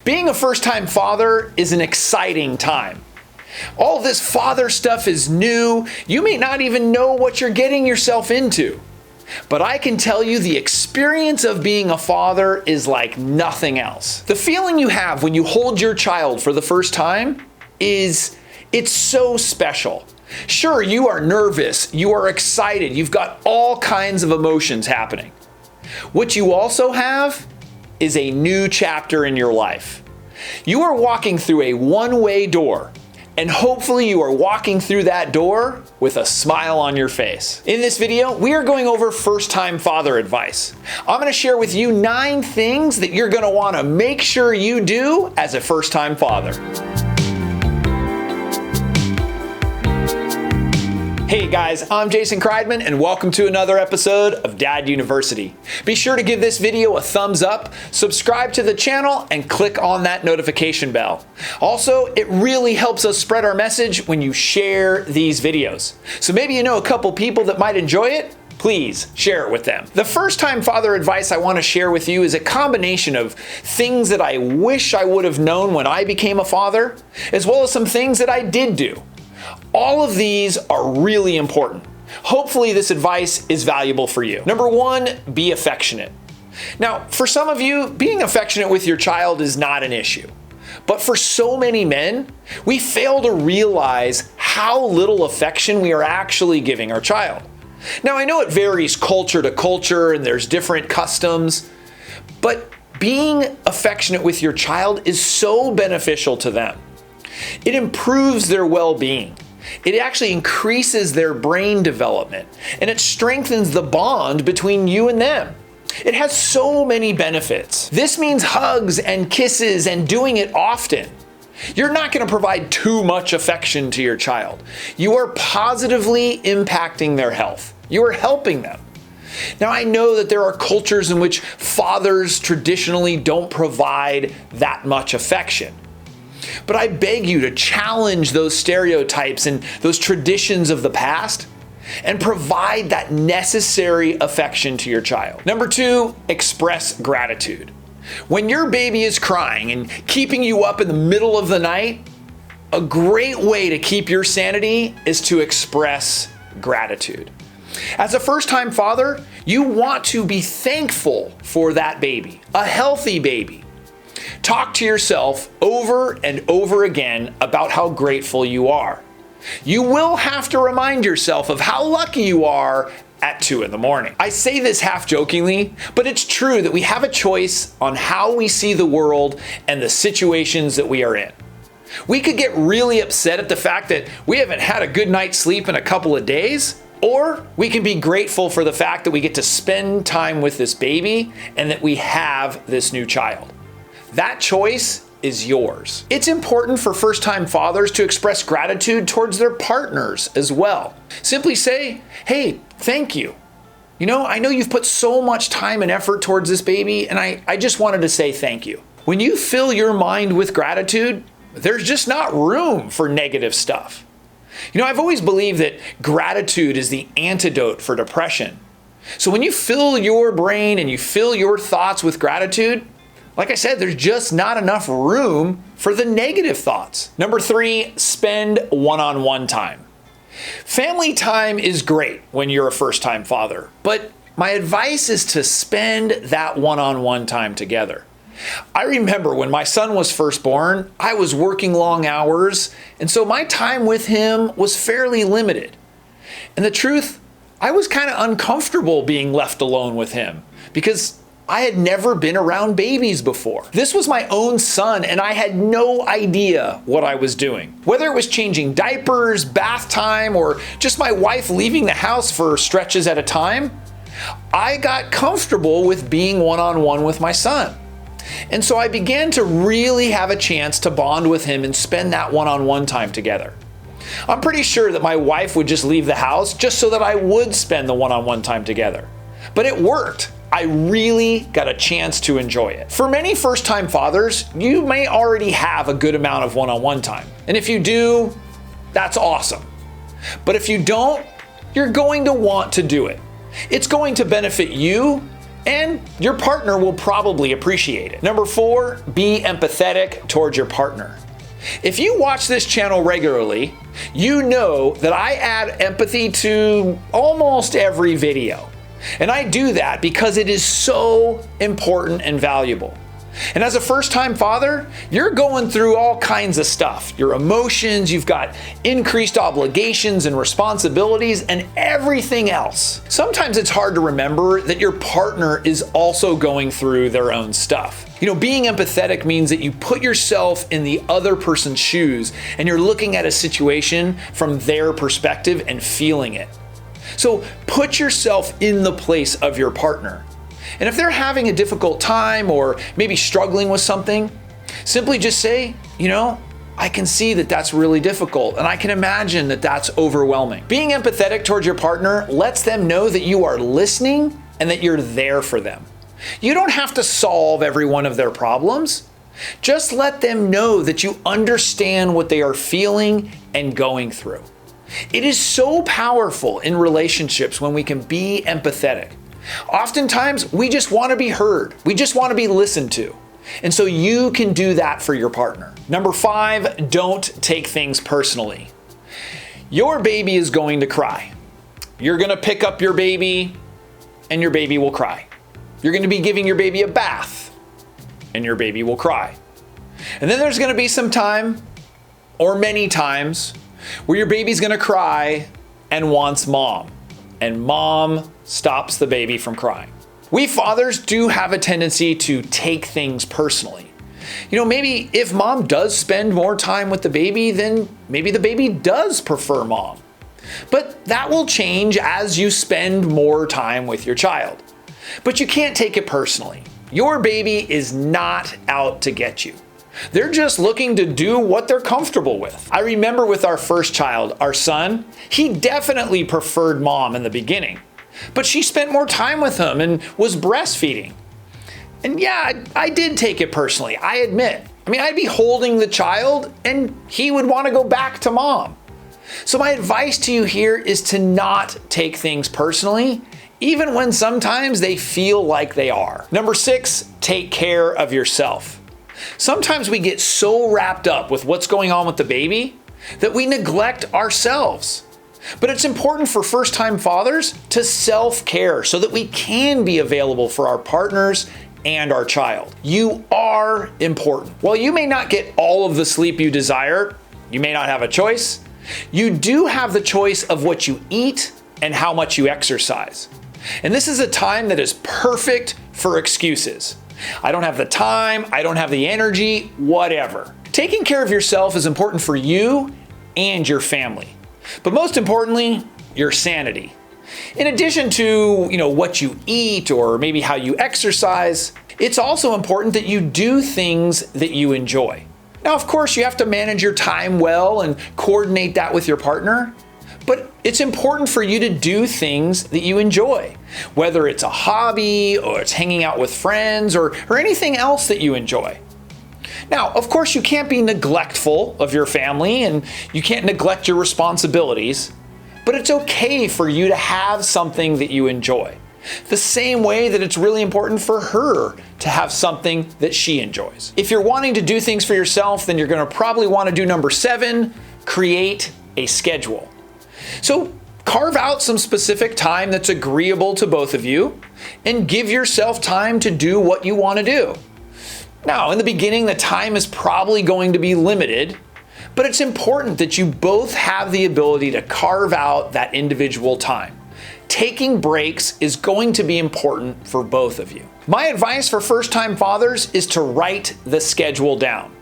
Being a first-time father is an exciting time. All this father stuff is new. You may not even know what you're getting yourself into. But I can tell you the experience of being a father is like nothing else. The feeling you have when you hold your child for the first time it's so special. Sure, you are nervous, you are excited, you've got all kinds of emotions happening. What you also have is a new chapter in your life. You are walking through a one-way door, and hopefully you are walking through that door with a smile on your face. In this video, we are going over first-time father advice. I'm gonna share with you 9 things that you're gonna wanna make sure you do as a first-time father. Hey guys, I'm Jason Kreidman and welcome to another episode of Dad University. Be sure to give this video a thumbs up, subscribe to the channel, and click on that notification bell. Also, it really helps us spread our message when you share these videos. So maybe you know a couple people that might enjoy it. Please share it with them. The first-time father advice I want to share with you is a combination of things that I wish I would have known when I became a father, as well as some things that I did do. All of these are really important. Hopefully this advice is valuable for you. Number 1, be affectionate. Now, for some of you, being affectionate with your child is not an issue. But for so many men, we fail to realize how little affection we are actually giving our child. Now, I know it varies culture to culture and there's different customs, but being affectionate with your child is so beneficial to them. It improves their well-being. It actually increases their brain development, and it strengthens the bond between you and them. It has so many benefits. This means hugs and kisses and doing it often. You're not going to provide too much affection to your child. You are positively impacting their health. You are helping them. Now, I know that there are cultures in which fathers traditionally don't provide that much affection. But I beg you to challenge those stereotypes and those traditions of the past and provide that necessary affection to your child. Number 2, express gratitude. When your baby is crying and keeping you up in the middle of the night, a great way to keep your sanity is to express gratitude. As a first-time father, you want to be thankful for that baby, a healthy baby. Talk to yourself over and over again about how grateful you are. You will have to remind yourself of how lucky you are at 2 in the morning. I say this half jokingly, but it's true that we have a choice on how we see the world and the situations that we are in. We could get really upset at the fact that we haven't had a good night's sleep in a couple of days, or we can be grateful for the fact that we get to spend time with this baby and that we have this new child. That choice is yours. It's important for first-time fathers to express gratitude towards their partners as well. Simply say, hey, thank you. You know, I know you've put so much time and effort towards this baby, and I just wanted to say thank you. When you fill your mind with gratitude, there's just not room for negative stuff. You know, I've always believed that gratitude is the antidote for depression. So when you fill your brain and you fill your thoughts with gratitude, like I said, there's just not enough room for the negative thoughts. Number 3, spend one-on-one time. Family time is great when you're a first-time father, but my advice is to spend that one-on-one time together. I remember when my son was first born, I was working long hours, and so my time with him was fairly limited. And the truth, I was kind of uncomfortable being left alone with him because I had never been around babies before. This was my own son, and I had no idea what I was doing. Whether it was changing diapers, bath time, or just my wife leaving the house for stretches at a time, I got comfortable with being one-on-one with my son. And so I began to really have a chance to bond with him and spend that one-on-one time together. I'm pretty sure that my wife would just leave the house just so that I would spend the one-on-one time together. But it worked. I really got a chance to enjoy it. For many first-time fathers, you may already have a good amount of one-on-one time. And if you do, that's awesome. But if you don't, you're going to want to do it. It's going to benefit you And your partner will probably appreciate it. Number 4, be empathetic towards your partner. If you watch this channel regularly, you know that I add empathy to almost every video. And I do that because it is so important and valuable. And as a first-time father, you're going through all kinds of stuff. Your emotions, you've got increased obligations and responsibilities, and everything else. Sometimes it's hard to remember that your partner is also going through their own stuff. Being empathetic means that you put yourself in the other person's shoes and you're looking at a situation from their perspective and feeling it. So put yourself in the place of your partner. And if they're having a difficult time or maybe struggling with something, simply just say, I can see that that's really difficult and I can imagine that that's overwhelming. Being empathetic towards your partner lets them know that you are listening and that you're there for them. You don't have to solve every one of their problems. Just let them know that you understand what they are feeling and going through. It is so powerful in relationships when we can be empathetic. Oftentimes, we just want to be heard. We just want to be listened to. And so you can do that for your partner. Number 5, don't take things personally. Your baby is going to cry. You're going to pick up your baby and your baby will cry. You're going to be giving your baby a bath and your baby will cry. And then there's going to be some time, or many times, where your baby's going to cry and wants mom. And mom stops the baby from crying. We fathers do have a tendency to take things personally. Maybe if mom does spend more time with the baby, then maybe the baby does prefer mom. But that will change as you spend more time with your child. But you can't take it personally. Your baby is not out to get you. They're just looking to do what they're comfortable with. I remember with our first child, our son, he definitely preferred mom in the beginning, but she spent more time with him and was breastfeeding. And yeah, I did take it personally, I admit. I'd be holding the child and he would want to go back to mom. So my advice to you here is to not take things personally, even when sometimes they feel like they are. Number 6, take care of yourself. Sometimes we get so wrapped up with what's going on with the baby that we neglect ourselves. But it's important for first-time fathers to self-care so that we can be available for our partners and our child. You are important. While you may not get all of the sleep you desire, you may not have a choice, you do have the choice of what you eat and how much you exercise. And this is a time that is perfect for excuses. I don't have the time, I don't have the energy, whatever. Taking care of yourself is important for you and your family. But most importantly, your sanity. In addition to, what you eat or maybe how you exercise, it's also important that you do things that you enjoy. Now, of course, you have to manage your time well and coordinate that with your partner. But it's important for you to do things that you enjoy, whether it's a hobby or it's hanging out with friends or anything else that you enjoy. Now, of course, you can't be neglectful of your family and you can't neglect your responsibilities, but it's okay for you to have something that you enjoy. The same way that it's really important for her to have something that she enjoys. If you're wanting to do things for yourself, then you're going to probably want to do number 7, create a schedule. So carve out some specific time that's agreeable to both of you and give yourself time to do what you want to do. Now, in the beginning, the time is probably going to be limited, but it's important that you both have the ability to carve out that individual time. Taking breaks is going to be important for both of you. My advice for first-time fathers is to write the schedule down.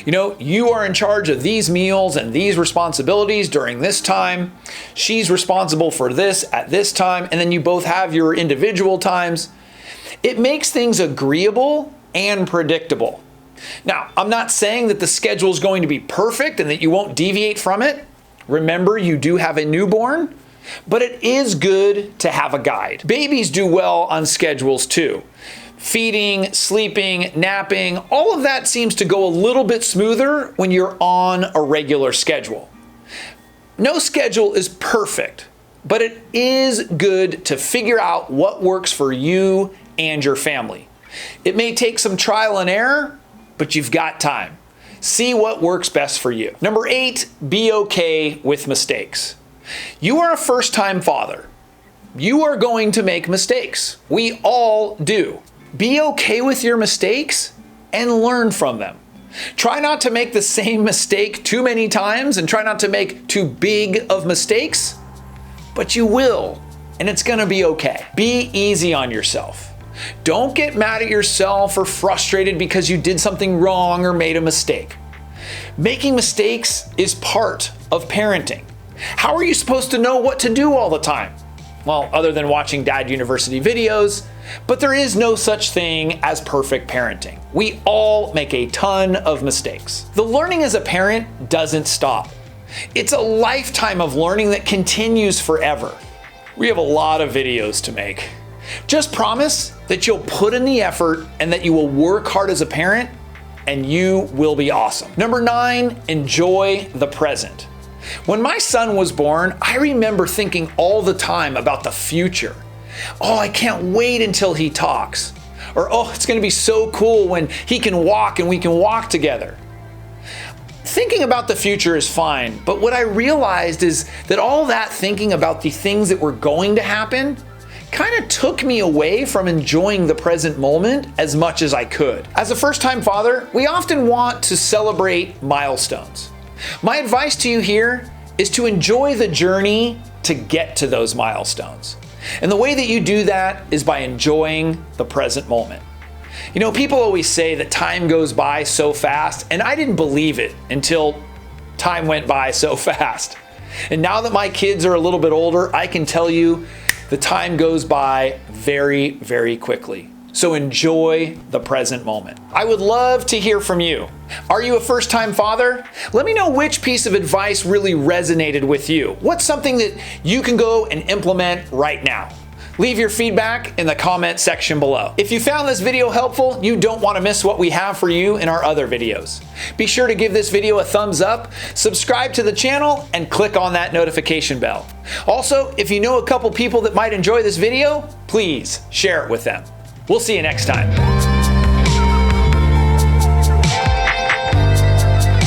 You are in charge of these meals and these responsibilities during this time. She's responsible for this at this time, and then you both have your individual times. It makes things agreeable and predictable. Now, I'm not saying that the schedule is going to be perfect and that you won't deviate from it. Remember, you do have a newborn, but it is good to have a guide. Babies do well on schedules too. Feeding, sleeping, napping, all of that seems to go a little bit smoother when you're on a regular schedule. No schedule is perfect, but it is good to figure out what works for you and your family. It may take some trial and error, but you've got time. See what works best for you. Number 8, be okay with mistakes. You are a first-time father. You are going to make mistakes. We all do. Be okay with your mistakes and learn from them. Try not to make the same mistake too many times and try not to make too big of mistakes, but you will, and it's gonna be okay. Be easy on yourself. Don't get mad at yourself or frustrated because you did something wrong or made a mistake. Making mistakes is part of parenting. How are you supposed to know what to do all the time? Well, other than watching Dad University videos, but there is no such thing as perfect parenting. We all make a ton of mistakes. The learning as a parent doesn't stop. It's a lifetime of learning that continues forever. We have a lot of videos to make. Just promise that you'll put in the effort and that you will work hard as a parent, and you will be awesome. Number 9, enjoy the present. When my son was born, I remember thinking all the time about the future. Oh, I can't wait until he talks. Or, oh, it's gonna be so cool when he can walk and we can walk together. Thinking about the future is fine, but what I realized is that all that thinking about the things that were going to happen kind of took me away from enjoying the present moment as much as I could. As a first-time father, we often want to celebrate milestones. My advice to you here is to enjoy the journey to get to those milestones. And the way that you do that is by enjoying the present moment. You know, people always say that time goes by so fast, and I didn't believe it until time went by so fast. And now that my kids are a little bit older, I can tell you the time goes by very, very quickly. So enjoy the present moment. I would love to hear from you. Are you a first-time father? Let me know which piece of advice really resonated with you. What's something that you can go and implement right now? Leave your feedback in the comment section below. If you found this video helpful, you don't want to miss what we have for you in our other videos. Be sure to give this video a thumbs up, subscribe to the channel, and click on that notification bell. Also, if you know a couple people that might enjoy this video, please share it with them. We'll see you next time.